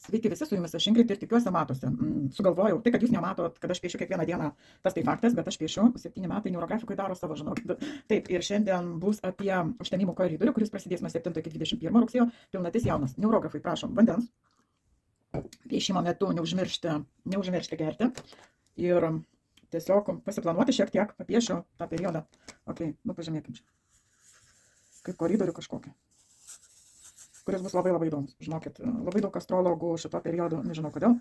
Sveiki visi, su jumis aš Ingrid ir tikiuosi matosi. Sugalvojau, tai kad jūs nematot, kad aš piešiu kiekvieną dieną, tas tai faktas, bet aš piešiu, 7 metai neurografikui daro savo, žinokit. Taip, ir šiandien bus apie užtemimo koridorių, kuris prasidės nuo 7 iki 21 rugsėjo, pilnatis jaunas. Neurografai, prašom, vandens. Piešimo metu neužmiršti gerti ir tiesiog pasiplanuoti šiek tiek, papiešiu tą periodą. Ok, pažymėkim čia. Kaip koridorių kažkokį, kuris bus labai įdomus. Žinokit, labai daug astrologų šito periodu, nežinau kodėl,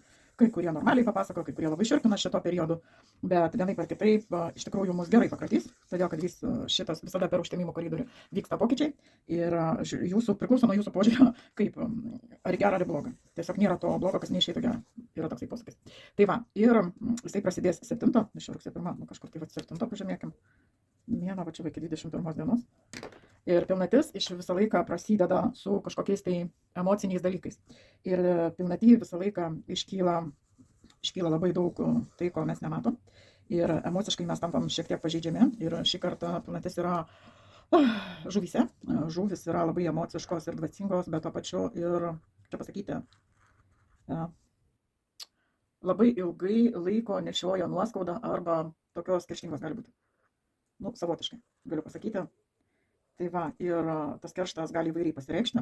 kai kurie normaliai papasako, kai kurie labai šiurpina šito periodu, bet vienaip ar kitaip iš tikrųjų mus gerai pakratys, todėl kad šitas visada per užtemimo koridorių vyksta pokyčiai ir priklauso nuo jūsų požiūrio, kaip ar gera ar bloga. Tiesiog nėra to blogo, kas neišeitų gera. Yra toksai posakis. Tai va, ir jisai prasidės 7, rugsėjo 1, kažkur tai 7 pažymėkim. Mėno, va čia iki 21 dienos. Ir pilnatis visą laiką prasideda su kažkokiais tai emociniais dalykais. Ir pilnaty visą laiką iškyla labai daug tai, ko mes nematom. Ir emociškai mes tampam šiek tiek pažeidžiami. Ir šį kartą pilnatis yra žuvyse. Žuvys yra labai emociškos ir dvasingos, bet to pačiu ir, kaip pasakyti, labai ilgai laiko nešiojo nuoskaudą arba tokios kerštingos gali būti. Savotiškai, galiu pasakyti. Tai va, ir tas kerštas gali įvairiai pasireikšti.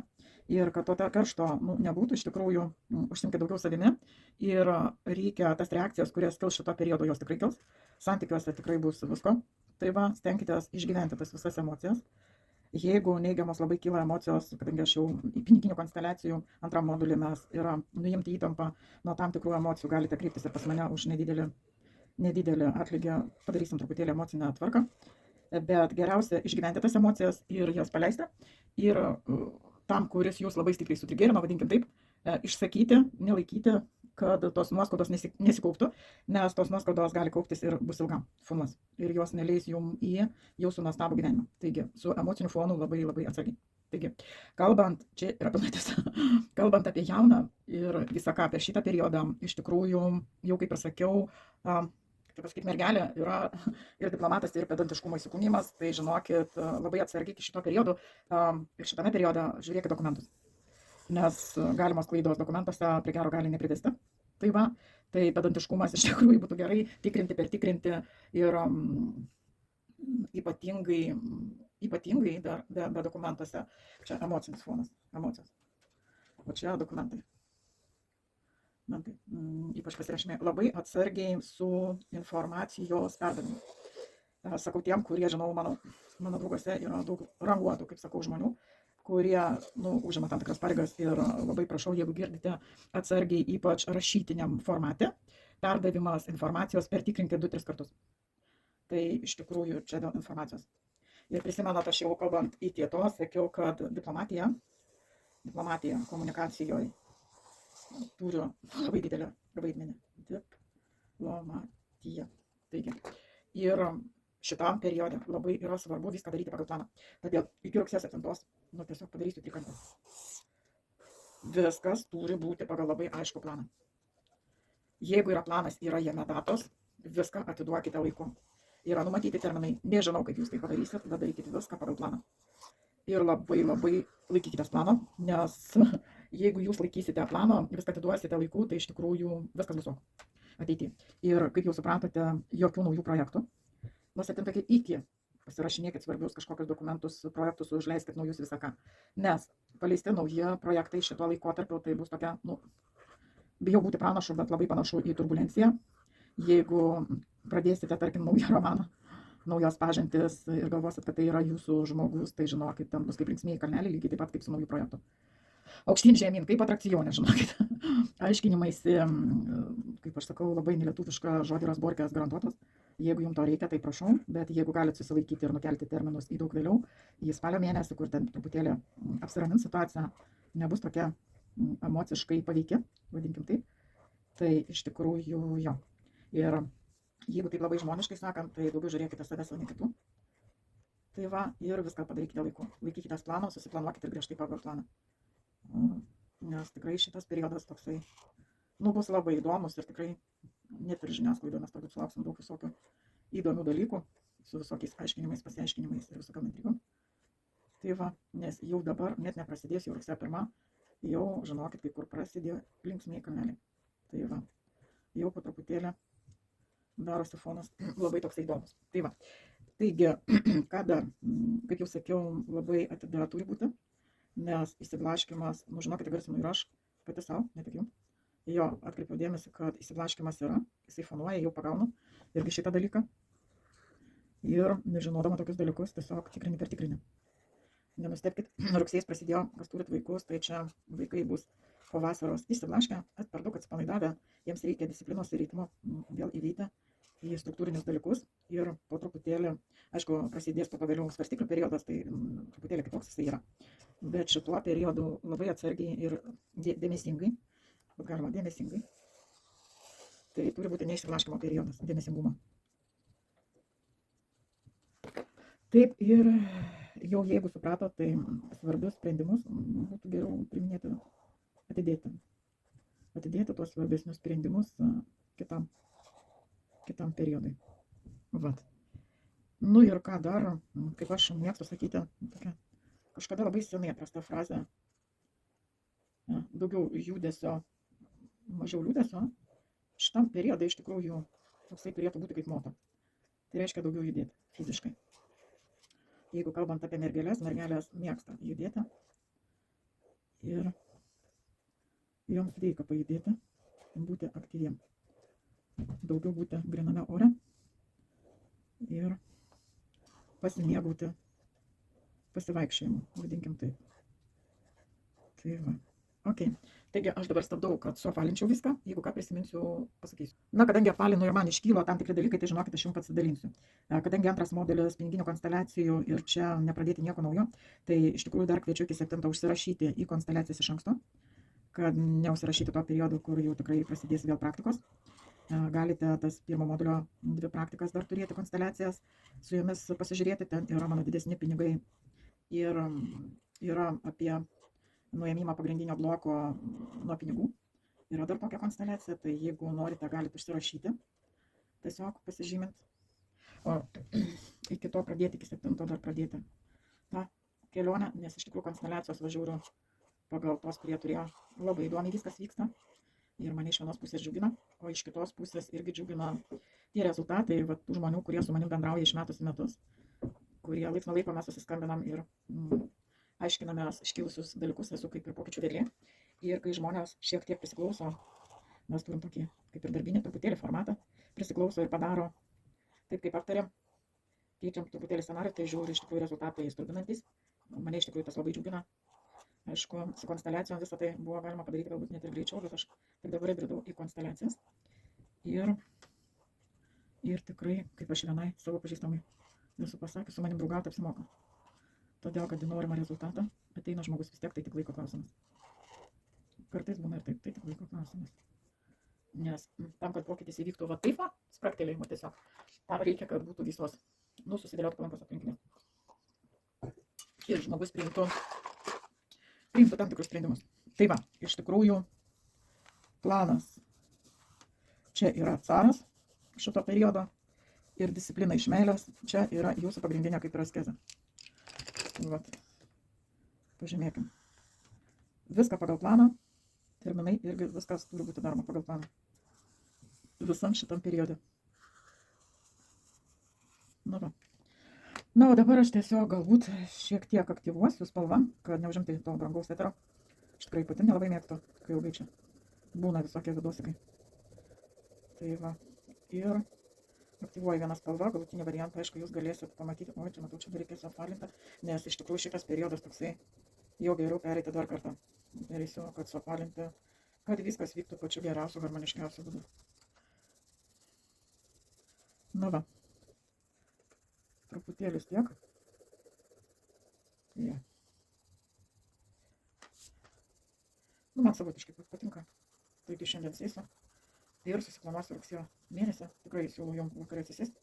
Ir kad to keršto nebūtų, iš tikrųjų, užsimti daugiau savimi. Ir reikia tas reakcijas, kurias kils šito periodo, jos tikrai kils. Santykiuose tikrai bus visko. Tai va, stenkitės išgyventi tas visas emocijas. Jeigu neigiamos labai kyla emocijos, kadangi aš jau į piniginių konsteliacijų antram modulį mes yra nuimti įtampą nuo tam tikrų emocijų, galite kreiptis ir pas mane už nedidelį atlygį, padarysim truputėlį emocinę tvarką. Bet geriausia išgyventi tas emocijas ir jas paleisti. Ir tam, kuris jūs labai stipriai sutrigerino, vadinkim taip, išsakyti, nelaikyti, kad tos nuoskaudos nesikauptų, nes tos nuoskaudos gali kauptis ir bus ilgam fonas. Ir jos neleis jums į jūsų nuostabų gyvenimą. Taigi, su emociniu fonu labai atsargiai. Taigi, kalbant, čia yra pilnatis, kalbant apie jauną ir visą ką apie šitą periodą, iš tikrųjų, jau kaip ir sakiau, kaip pasakyti, mergelė yra ir diplomatas, ir pedantiškumo įsikūnijimas, tai žinokit, labai atsargiai iki šito periodo ir šitame periode žiūrėkit dokumentus, nes galimos klaidos dokumentuose prie gero gali neprivesti. Tai va, tai pedantiškumas iš tikrųjų būtų gerai tikrinti, pertikrinti ir ypatingai dar be dokumentuose. Čia emocinis fonas, emocijos. O čia dokumentai. Ypač pasirašymai labai atsargiai su informacijos perdavimu. Sakau tiem, kurie, žinau, mano drauguose yra daug ranguotų, kaip sakau, žmonių, kurie užima tam tikras pareigas ir labai prašau, jeigu girdite, atsargiai, ypač rašytiniam formate, perdavimas informacijos pertikrinkite 2-3 kartus. Tai iš tikrųjų čia dėl informacijos. Ir prisimenat, aš jau kalbant į tietos, sakiau, kad diplomatija komunikacijoje turi labai didelį vaidmenį. Diplomatija. Taigi, ir šitam periode labai yra svarbu viską daryti pagal planą. Todėl iki rugsėjo 7 tiesiog padarysiu trikampį. Viskas turi būti pagal labai aišku planą. Jeigu yra planas, yra jame datos, viską atiduokite laiku. Yra numatyti terminai. Nežinau, kaip jūs tai padarysit, bet darykite viską pagal planą. Ir labai laikykitės plano, nes jeigu jūs laikysite plano, viską atiduosite laiku, tai iš tikrųjų viskas bus ateityje. Ir kaip jau supratote, jokių naujų projektų. Nuo 7 iki pasirašinėkit svarbius kažkokius dokumentus, projektus, užleiskit naujus visą ką. Nes paleisti nauji projektai šito laikotarpiu, tai bus tokia, bijau būti pranašu, bet labai panašu į turbulenciją. Jeigu pradėsite, tarkim, naują romaną, naujos pažintis ir galvosit, kad tai yra jūsų žmogus, tai žinokit, ten bus kaip linksmieji kalneliai, lygiai taip pat kaip su naujų projektų. Aukštyn žemyn, kaip atrakcionė, žinokit. Aiškinimaisi, kaip aš sakau, labai nelietuvišką žodį rasborkės garantuotas. Jeigu jums to reikia, tai prašau, bet jeigu galit susilaikyti ir nukelti terminus į daug vėliau, į spalio mėnesį, kur ten truputėlį apsiramins situacija, nebus tokia emociškai paveiki, vadinkim taip, tai iš tikrųjų jo. Ir jeigu taip labai žmoniškai sakant, tai daugiau žiūrėkite savęs, o ne kitų. Tai va, ir viską padarykite laiku. Laikykitės plano, susiplanuokite ir griežtai pagal planą. Nes tikrai šitas periodas toksai, bus labai įdomus ir tikrai net ir žiniasklaidoje mes turbūt sulauksim daug visokių įdomių dalykų su visokiais aiškinimais, pasiaiškinimais ir visokiom intrigom. Tai va, nes jau dabar net neprasidės jau rugsėjo 1, jau žinokit, kai kur prasidėjo linksmieji kalneliai. Tai va, jau po truputėlį darosi fonas labai toksai įdomus. Tai va, taigi, ką dar, kaip jau sakiau, labai atida turi būti, nes įsiblaškimas, nu žinokite, garsinu ir aš pati savo, ne tik jums. Jo, atkreipiau dėmesį, kad įsiblaškimas yra, jisai fonuoja, jau pagaunu irgi šitą dalyką. Ir nežinodama tokius dalykus, tiesiog tikrini per tikrinį. Nenustebkit, rugsėjais prasidėjo, kas turit vaikus, tai čia vaikai bus po vasaros išsiblaškę, per daug atsipalaidavę, jiems reikia disciplinos ir ritmo vėl įveiti į struktūrinius dalykus ir po truputėlį, aišku, prasidės po to vėliau svarstyklių periodas, tai truputėlį kitoks jisai yra. Bet šituo periodu labai atsargiai ir dėmesingai, bet galima dėmesingai, tai turi būti neišsiblaškymo periodas, dėmesingumo. Taip ir jau jeigu suprato, tai svarbius sprendimus būtų geriau priminėti, atidėti tuos svarbesnius sprendimus kitam periodui. Vat. Nu ir ką dar, kaip aš mėgstu sakyti, tokia kažkada labai senai atrasta frazė, daugiau judesio, mažiau liūdesio, šitam periodui iš tikrųjų toksai turėtų būti kaip moto. Tai reiškia daugiau judėti fiziškai. Jeigu kalbant apie mergelės mėgsta judėti ir joms reikia pajudėti, būti aktyviem. Daugiau būti gryname ore ir pasimėgauti pasivaikščiojimu, vadinkim taip. Tai va. Ok, taigi aš dabar stabdau, kad suapvalinčiau viską, jeigu ką prisiminsiu, pasakysiu. Na, kadangi apvalinu ir man iškylo tam tikri dalykai, tai žinokit, aš jums pasidalinsiu. Kadangi antras modelis piniginių konsteliacijų ir čia nepradėti nieko naujo, tai iš tikrųjų dar kviečiu iki 7 užsirašyti į konsteliacijas iš anksto, kad neužsirašyti tuo periodu, kur jau tikrai prasidės vėl praktikos. Galite tas pirmo modulio 2 praktikas dar turėti konsteliacijas, su jomis pasižiūrėti, ten yra mano didesni pinigai ir yra apie nuėmimą pagrindinio bloko nuo pinigų. Yra dar tokia konsteliacija, tai jeigu norite, galite užsirašyti, tiesiog pasižymint. O iki to pradėti, iki 7 dar pradėti tą kelionę, nes iš tikrųjų konsteliacijos važiuoju pagal tos, kurie turėjo labai įdomiai viskas vyksta. Ir mane iš vienos pusės džiugina, o iš kitos pusės irgi džiugina tie rezultatai, va, tų žmonių, kurie su manim bendrauja iš metus į metus, kurie laiks nuo laiko mes susiskambinam ir aiškinamės iškilusius dalykus, esu kaip ir pokyčių vedlė. Ir kai žmonės šiek tiek prisiklauso, mes turim tokį kaip ir darbinį truputėlį formatą, prisiklauso ir padaro taip, kaip aptarėm, keičiam truputėlį scenarijų, tai žiūri iš tikrųjų rezultatai stulbinantys. Mane iš tikrųjų tas labai džiugina. Aišku, su konsteliacijom visą tai buvo galima padaryti galbūt net ir greičiau, bet aš tik dabar įbridau į konsteliacijas. Ir tikrai, kaip aš vienai savo pažįstamai esu pasakius, su manim draugauti apsimoka. Todėl, kad į norimą rezultatą ateina žmogus vis tiek, tai tik laiko klausimas. Kartais būna ir taip, tai tik laiko klausimas. Nes tam, kad pokytis įvyktų va taip, spragtelėjimo tiesiog, tam reikia, kad būtų visos, susidėlioti palankios aplinkinės. Ir žmogus priimtų tam tikrus sprendimus. Tai va, iš tikrųjų, planas čia yra caras šito periodo ir disciplina iš meilės, čia yra jūsų pagrindinė kaip ir askezė. Vat, pažymėkim. Viską pagal planą, terminai irgi viskas turi būti daroma pagal planą. Visam šitam periode. Na, o dabar aš tiesiog galbūt šiek tiek aktyvuosiu spalvą, kad neužimti to brangaus etero. Aš tikrai pati nelabai mėgstu, kai ilgai čia būna visokie vidosikai. Tai va, ir aktyvuoju vieną spalvą, galutinį variantą, aišku, jūs galėsit pamatyti, oi, čia matau, čia dar reikės apvalinti, nes iš tikrųjų šitas periodas toksai, jau geriau pereiti dar kartą. Darysiu, kad suapvalinti, kad viskas vyktų pačiu geriausiu, harmoniškiausiu būdu. Na va. Truputėlis tiek. Ja. Man savotiškai patinka. Taigi šiandien sėsiu ir susiplanuosiu rugsėjo mėnesį. Tikrai siūlau jums vakarė atsisėsti,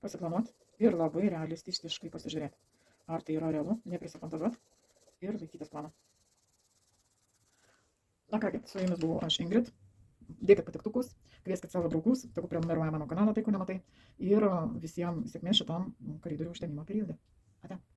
pasiplanuoti ir labai realistiškai pasižiūrėti, ar tai yra realu, neprisifantazuoti ir laikytis planą. Na kągi, su jumis buvau aš, Ingrid. Dėkit patiktukus, kvieskit savo draugus, tegu prenumeruoja mano kanalą, tai ko nematai. Ir visiems sėkmės šitam koridorių užtemimo periode. Ate.